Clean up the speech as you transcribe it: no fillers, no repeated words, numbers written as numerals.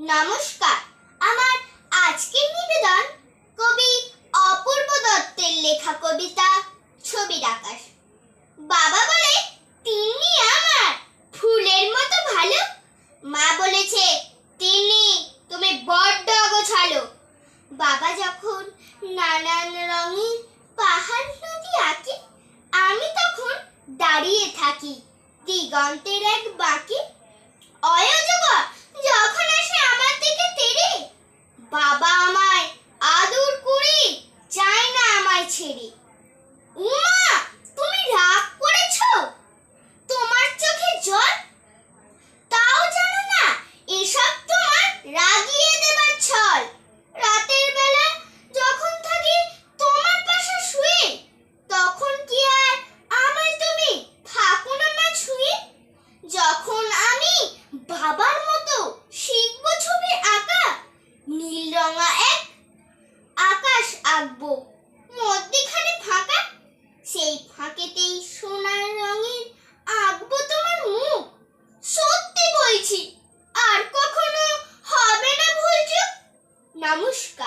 নমস্কার। আমার আজকের নিবেদন কবি অপূর্ব দত্তের লেখা কবিতা ছবির আকাশ। বাবা বলে তিন্নি আমার ফুলের মতো ভালো, মা বলেছে তিন্নি তুমি বড্ড অগোছালো। বাবা যখন নানান রঙের পাহাড় নদী আঁকে, আমি তখন দাঁড়িয়ে থাকি দিগন্তের এক বাঁকে। অয়যোগর যখন আসে আমার দিকে তেড়ে, বাবা আমায় আদর করে চায় না আমায় ছেড়ে। উমা তুমি রাগ করেছো, তোমার চোখে জল, তাও জানো না এসব তোমার রাগিয়ে দেবার ছল। রাতের বেলা যখন থাকি তোমার পাশে শুয়ে, তখন কি আর আমায় তুমি থাকো না মা ছুঁয়ে। যখন আমি বাবার মতো শিখব ছবি আঁকা, নীল রঙা এক আকাশ আঁকবো, মধ্যিখানে ফাঁকা, সেই ফাঁকেতেই সোনার রঙের আঁকবো তোমার মুখ। সত্যি বলছি, আর কখনো হবে না ভুল চোখ। নমস্কার।